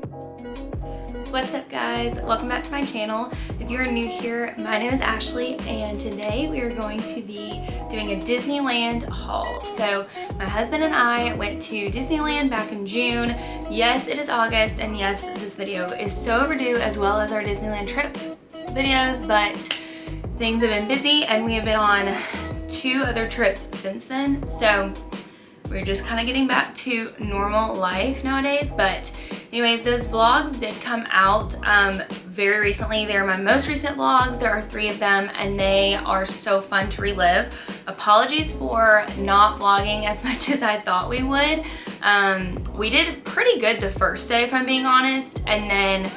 What's up guys? Welcome back to my channel. If you are new here, my name is Ashley and today we are going to be doing a Disneyland haul. So my husband and I went to Disneyland back in June. Yes, it is August, and yes, this video is so overdue, as well as our Disneyland trip videos, but things have been busy and we have been on 2 other trips since then. So we're just kind of getting back to normal life nowadays. But anyways, those vlogs did come out very recently. They're my most recent vlogs. There are 3 of them and they are so fun to relive. Apologies for not vlogging as much as I thought we would. We did pretty good the first day, if I'm being honest, and then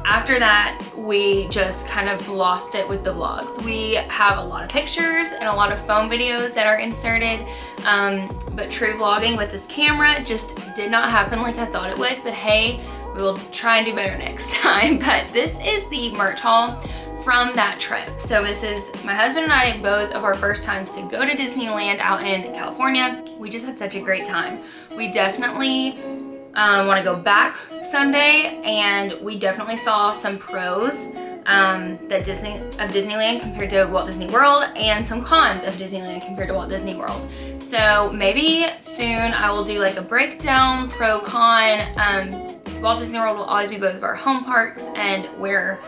after that we just kind of lost it with the vlogs. We have a lot of pictures and a lot of phone videos that are inserted, but true vlogging with this camera just did not happen like I thought it would. But hey, we will try and do better next time. But this is the merch haul from that trip. So this is my husband and I, both of our first times to go to Disneyland out in California. We just had such a great time. We definitely want to go back someday, and we definitely saw some pros of Disneyland compared to Walt Disney World, and some cons of Disneyland compared to Walt Disney World. So maybe soon I will do like a breakdown, pro con. Walt Disney World will always be both of our home parks and where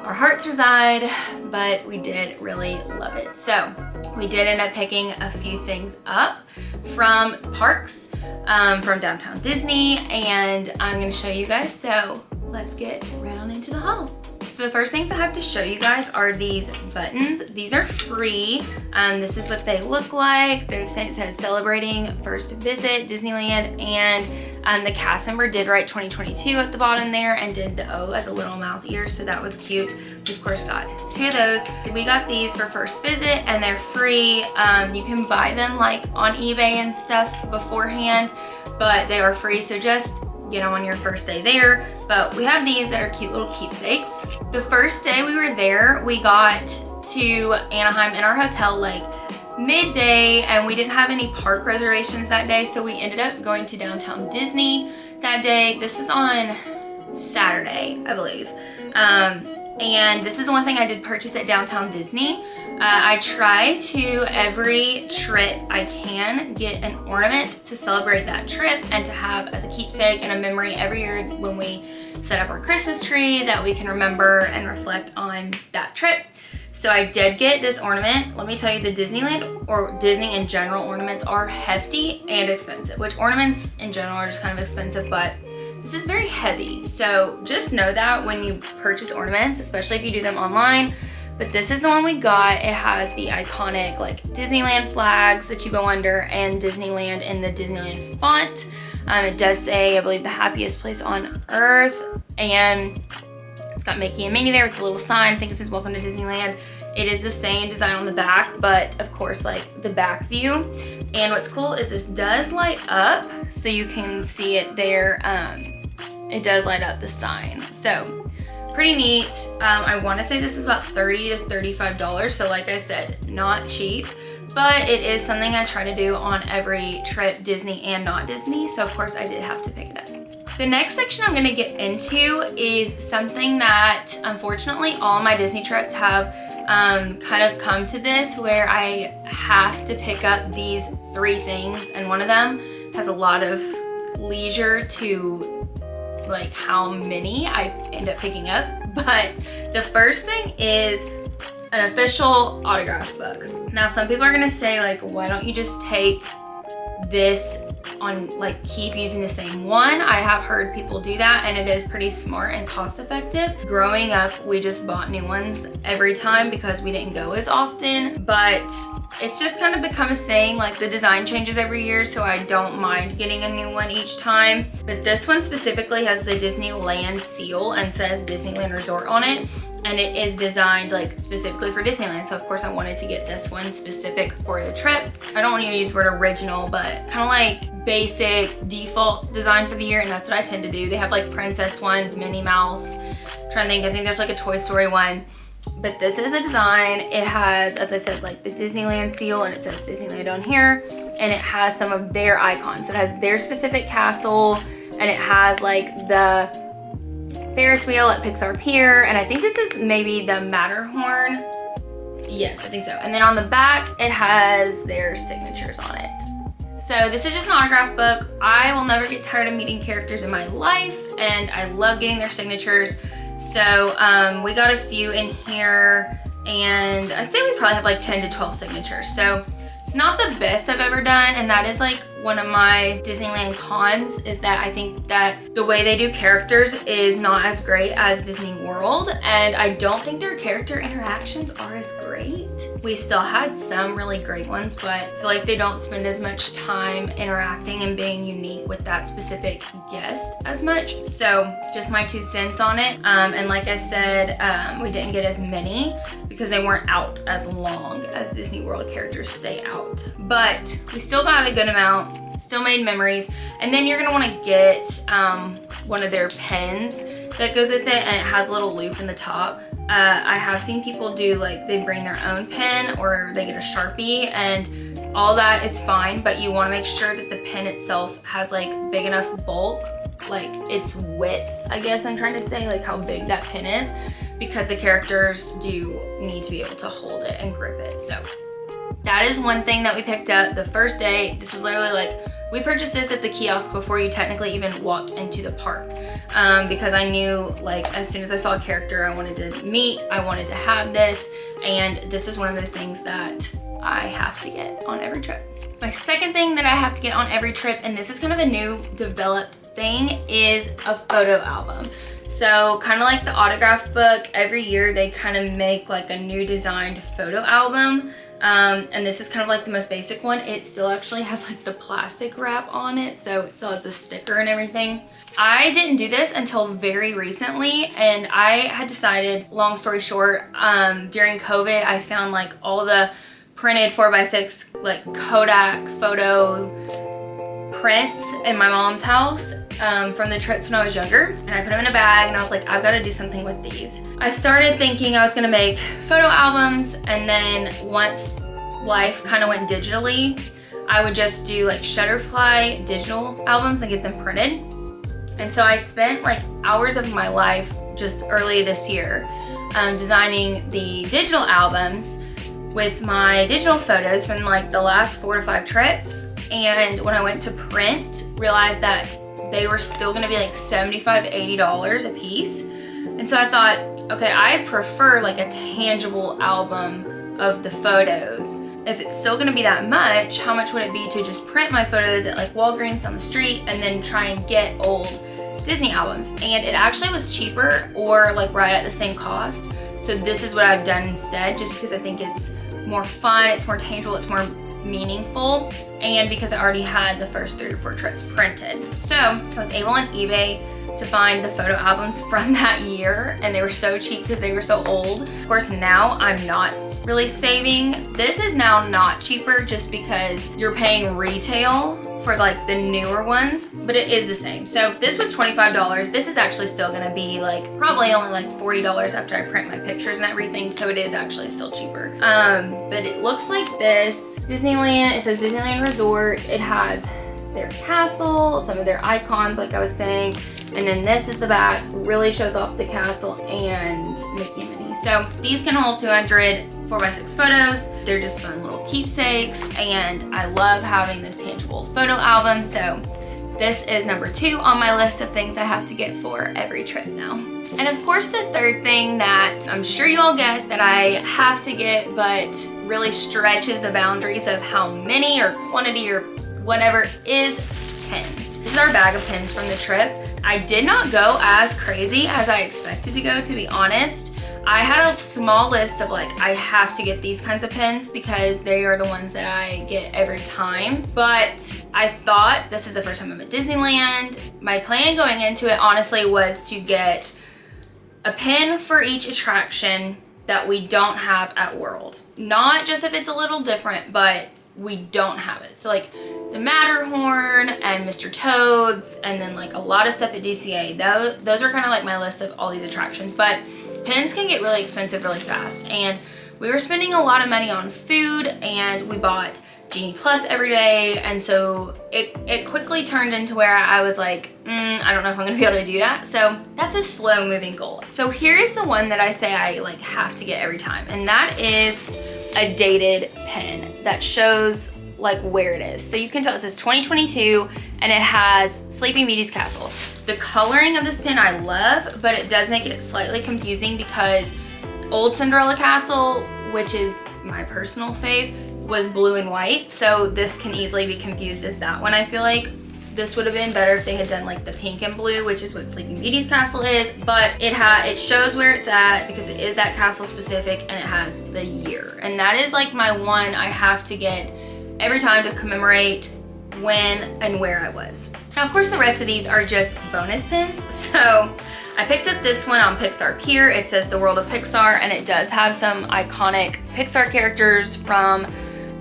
our hearts reside, but we did really love it. So we did end up picking a few things up from parks, from downtown Disney, and I'm gonna show you guys. So let's get right on into the haul. So the first things I have to show you guys are these buttons. These are free. This is what they look like. It says celebrating first visit Disneyland, and the cast member did write 2022 at the bottom there and did the O as a little mouse ear, so that was cute. We of course got 2 of those. We got these for first visit and they're free. You can buy them like on eBay and stuff beforehand, but they are free, so just get them on your first day there. But we have these that are cute little keepsakes. The first day we were there, we got to Anaheim in our hotel like midday, and we didn't have any park reservations that day, so we ended up going to downtown Disney that day. This was on Saturday, I believe. And this is the one thing I did purchase at downtown Disney. I try to, every trip I can, get an ornament to celebrate that trip and to have as a keepsake and a memory every year when we set up our Christmas tree, that we can remember and reflect on that trip. So I did get this ornament. Let me tell you, the Disneyland or Disney in general ornaments are hefty and expensive, which ornaments in general are just kind of expensive, but this is very heavy. So just know that when you purchase ornaments, especially if you do them online. But this is the one we got. It has the iconic like Disneyland flags that you go under, and Disneyland in the Disneyland font. It does say, I believe, the happiest place on earth, and it's got Mickey and Minnie there with the little sign. I think it says welcome to Disneyland. It is the same design on the back, but of course like the back view. And what's cool is this does light up, so you can see it there. It does light up the sign, so pretty neat. I want to say this was about $30 to $35, so like I said, not cheap, but it is something I try to do on every trip, Disney and not Disney, so of course I did have to pick it up. The next section I'm going to get into is something that unfortunately all my Disney trips have kind of come to this, where I have to pick up these 3 things, and one of them has a lot of leisure to like how many I end up picking up. But the first thing is an official autograph book. Now some people are gonna say like, why don't you just take this on, like keep using the same one? I have heard people do that, and it is pretty smart and cost effective. Growing up, we just bought new ones every time because we didn't go as often, but it's just kind of become a thing. Like the design changes every year, so I don't mind getting a new one each time. But this one specifically has the Disneyland seal and says Disneyland Resort on it, and it is designed like specifically for Disneyland. So of course I wanted to get this one specific for the trip. I don't want to use the word original, but kind of like basic default design for the year, and that's what I tend to do. They have like princess ones, Minnie Mouse. I'm trying to think, I think there's like a Toy Story one. But this is a design. It has, as I said, like the Disneyland seal, and it says Disneyland on here, and it has some of their icons. It has their specific castle, and it has like the Ferris wheel at Pixar Pier, and I think this is maybe the Matterhorn. Yes, I think so. And then on the back, it has their signatures on it. So this is just an autograph book. I will never get tired of meeting characters in my life, and I love getting their signatures. So we got a few in here, and I'd say we probably have like 10 to 12 signatures. So it's not the best I've ever done, and that is like one of my Disneyland cons, is that I think that the way they do characters is not as great as Disney World, and I don't think their character interactions are as great. We still had some really great ones, but I feel like they don't spend as much time interacting and being unique with that specific guest as much. So just my 2 cents on it. And like I said, we didn't get as many because they weren't out as long as Disney World characters stay out. But we still got a good amount, still made memories. And then you're gonna wanna get one of their pens that goes with it, and it has a little loop in the top. I have seen people do like, they bring their own pen or they get a Sharpie, and all that is fine, but you wanna make sure that the pen itself has like big enough bulk, like its width, I guess I'm trying to say, like how big that pen is, because the characters do need to be able to hold it and grip it. So that is one thing that we picked up the first day. This was literally like, we purchased this at the kiosk before you technically even walked into the park, because I knew like as soon as I saw a character I wanted to meet, I wanted to have this, and this is one of those things that I have to get on every trip. My second thing that I have to get on every trip, and this is kind of a new developed thing, is a photo album. So kind of like the autograph book, every year they kind of make like a new designed photo album. And this is kind of like the most basic one. It still actually has like the plastic wrap on it, so it still has a sticker and everything. I didn't do this until very recently, and I had decided, long story short, during COVID, I found like all the printed 4x6 like Kodak photo prints in my mom's house from the trips when I was younger, and I put them in a bag, and I was like, I've got to do something with these. I started thinking I was gonna make photo albums, and then once life kind of went digitally, I would just do like Shutterfly digital albums and get them printed. And so I spent like hours of my life just early this year designing the digital albums with my digital photos from like the last 4 to 5 trips. And when I went to print, realized that they were still gonna be like $75, $80 a piece. And so I thought, okay, I prefer like a tangible album of the photos. If it's still gonna be that much, how much would it be to just print my photos at like Walgreens down the street and then try and get old Disney albums? And it actually was cheaper, or like right at the same cost. So this is what I've done instead, just because I think it's more fun, it's more tangible, it's more meaningful, and because I already had the first 3 or 4 trips printed. So I was able on eBay to find the photo albums from that year, and they were so cheap because they were so old. Of course, now I'm not really saving. This is now not cheaper just because you're paying retail for like the newer ones, but it is the same. So this was $25. This is actually still gonna be like probably only like $40 after I print my pictures and everything, so it is actually still cheaper. But it looks like this. Disneyland, it says Disneyland Resort. It has their castle, some of their icons like I was saying, and then this is the back, really shows off the castle and Mickey and Minnie. So these can hold 200 4x6 photos. They're just fun little keepsakes, and I love having this tangible photo album. So this is number 2 on my list of things I have to get for every trip now. And of course, the third thing that I'm sure you all guessed that I have to get, but really stretches the boundaries of how many or quantity or whatever, is pens. This is our bag of pens from the trip. I did not go as crazy as I expected to go, to be honest. I had a small list of like, I have to get these kinds of pens because they are the ones that I get every time. But I thought, this is the first time I'm at Disneyland. My plan going into it honestly was to get a pen for each attraction that we don't have at World. Not just if it's a little different, but we don't have it. So like the Matterhorn and Mr. Toad's, and then like a lot of stuff at DCA. Those are kind of like my list of all these attractions, but pens can get really expensive really fast. And we were spending a lot of money on food, and we bought Genie Plus every day. And so it quickly turned into where I was like, I don't know if I'm gonna be able to do that. So that's a slow moving goal. So here is the one that I say I like have to get every time. And that is a dated pin that shows like where it is. So you can tell it says 2022 and it has Sleeping Beauty's castle. The coloring of this pin I love, but it does make it slightly confusing because old Cinderella Castle, which is my personal fave, was blue and white. So this can easily be confused as that one. I feel like this would have been better if they had done like the pink and blue, which is what Sleeping Beauty's castle is, but it shows where it's at because it is that castle specific and it has the year. And that is like my one I have to get every time to commemorate when and where I was. Now, of course, the rest of these are just bonus pins. So I picked up this one on Pixar Pier. It says The World of Pixar, and it does have some iconic Pixar characters from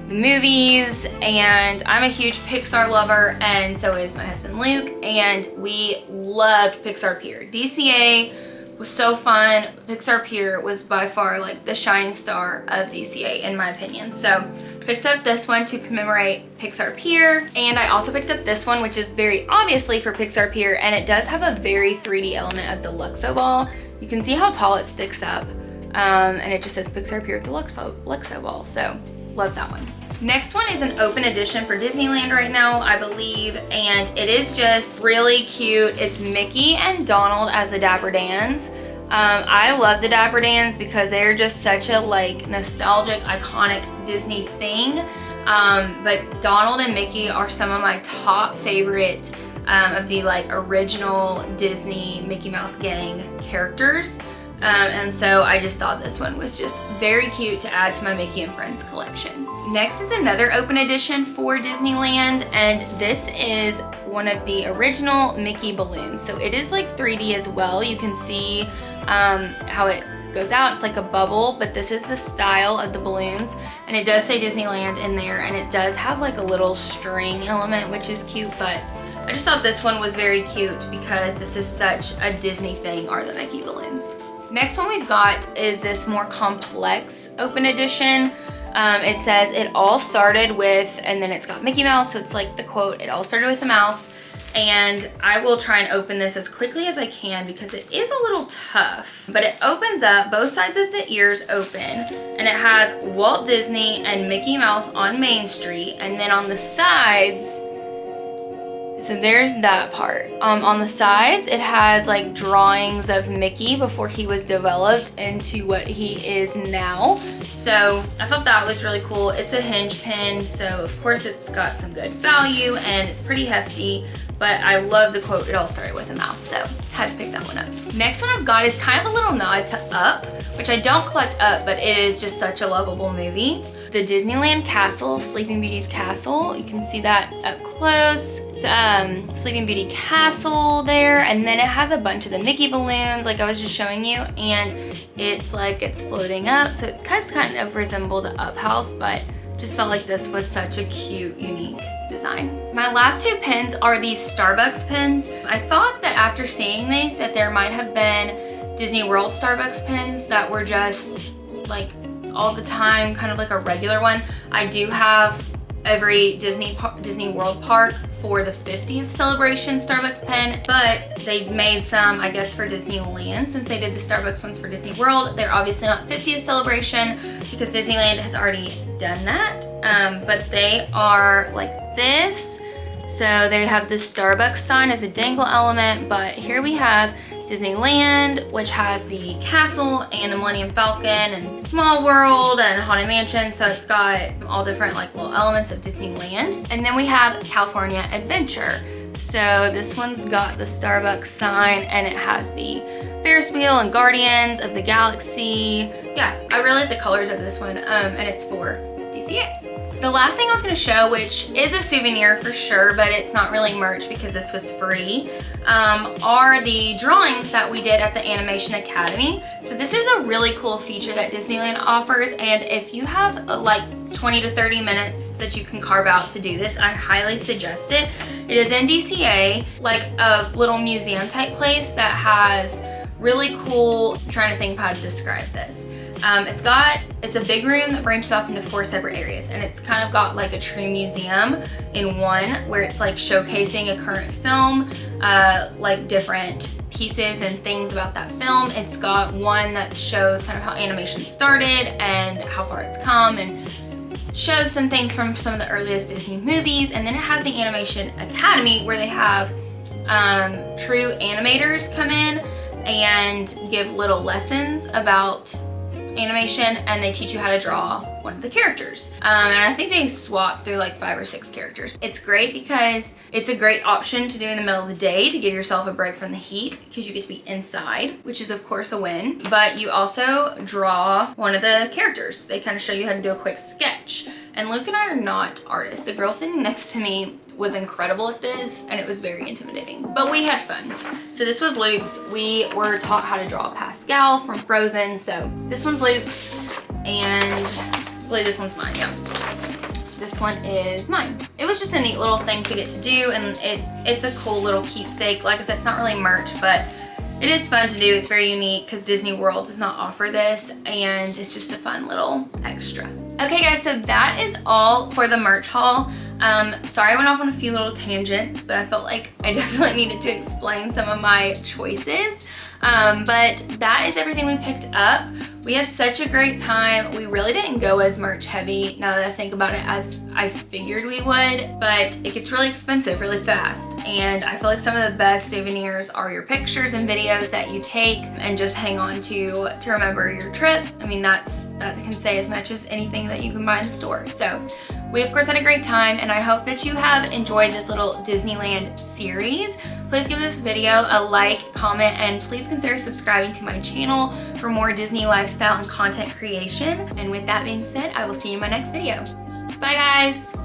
the movies, and I'm a huge Pixar lover, and so is my husband Luke, and we loved Pixar Pier. DCA was so fun. Pixar Pier was by far like the shining star of DCA in my opinion. So picked up this one to commemorate Pixar Pier, and I also picked up this one, which is very obviously for Pixar Pier, and it does have a very 3D element of the Luxo ball. You can see how tall it sticks up, and it just says Pixar Pier at the Luxo ball, so love that one. Next one is an open edition for Disneyland right now, I believe, and it is just really cute. It's Mickey and Donald as the Dapper Dans. I love the Dapper Dans because they're just such a like nostalgic, iconic Disney thing. But Donald and Mickey are some of my top favorite of the like original Disney Mickey Mouse gang characters. And so I just thought this one was just very cute to add to my Mickey and Friends collection. Next is another open edition for Disneyland, and this is one of the original Mickey balloons. So it is like 3D as well. You can see how it goes out. It's like a bubble, but this is the style of the balloons, and it does say Disneyland in there, and it does have like a little string element, which is cute, but I just thought this one was very cute because this is such a Disney thing, are the Mickey balloons. Next one we've got is this more complex open edition. It says it all started with, and then it's got Mickey Mouse, so it's like the quote, it all started with a mouse. And I will try and open this as quickly as I can because it is a little tough. But it opens up, both sides of the ears open, and it has Walt Disney and Mickey Mouse on Main Street, and then on the sides, so there's that part. On the sides, it has like drawings of Mickey before he was developed into what he is now. So I thought that was really cool. It's a hinge pin, so of course it's got some good value and it's pretty hefty, but I love the quote, it all started with a mouse, so had to pick that one up. Next one I've got is kind of a little nod to Up, which I don't collect Up, but it is just such a lovable movie. The Disneyland Castle, Sleeping Beauty's castle. You can see that up close. It's Sleeping Beauty Castle there, and then it has a bunch of the Mickey balloons like I was just showing you, and it's like it's floating up, so it kind of resembled the Up house, but just felt like this was such a cute, unique design. My last two pins are these Starbucks pins. I thought that after seeing these that there might have been Disney World Starbucks pins that were just like all the time, kind of like a regular one. I do have every Disney World park for the 50th celebration Starbucks pen, but they made some, I guess, for Disneyland since they did the Starbucks ones for Disney World. They're obviously not 50th celebration because Disneyland has already done that, but they are like this. So they have the Starbucks sign as a dangle element, but here we have Disneyland, which has the castle and the Millennium Falcon and Small World and Haunted Mansion. So it's got all different like little elements of Disneyland. And then we have California Adventure. So this one's got the Starbucks sign and it has the Ferris wheel and Guardians of the Galaxy. Yeah, I really like the colors of this one, and it's for DCA. The last thing I was going to show, which is a souvenir for sure, but it's not really merch because this was free, are the drawings that we did at the Animation Academy. So this is a really cool feature that Disneyland offers, and if you have like 20 to 30 minutes that you can carve out to do this, I highly suggest it. It is in DCA, like a little museum type place that has really cool, I'm trying to think of how to describe this. It's a big room that branches off into 4 separate areas, and it's kind of got like a tree museum in one where it's like showcasing a current film, like different pieces and things about that film. It's got one that shows kind of how animation started and how far it's come, and shows some things from some of the earliest Disney movies. And then it has the Animation Academy where they have true animators come in and give little lessons about animation, and they teach you how to draw one of the characters. And I think they swap through like 5 or 6 characters. It's great because it's a great option to do in the middle of the day to give yourself a break from the heat, because you get to be inside, which is of course a win. But you also draw one of the characters. They kind of show you how to do a quick sketch. And Luke and I are not artists. The girl sitting next to me was incredible at this, and it was very intimidating, but we had fun. So this was Luke's. We were taught how to draw Pascal from Frozen. So this one's Luke's, and I believe this one's mine. Yeah, this one is mine. It was just a neat little thing to get to do, and it's a cool little keepsake. Like I said, it's not really merch, but it is fun to do. It's very unique because Disney World does not offer this, and it's just a fun little extra. Okay guys, so that is all for the merch haul. Sorry I went off on a few little tangents, but I felt like I definitely needed to explain some of my choices. But that is everything we picked up. We had such a great time. We really didn't go as merch heavy, now that I think about it, as I figured we would, but it gets really expensive really fast. And I feel like some of the best souvenirs are your pictures and videos that you take and just hang on to remember your trip. I mean, that can say as much as anything that you can buy in the store. So we of course had a great time, and I hope that you have enjoyed this little Disneyland series. Please give this video a like, comment, and please consider subscribing to my channel for more Disney lifestyle and content creation. And with that being said, I will see you in my next video. Bye guys!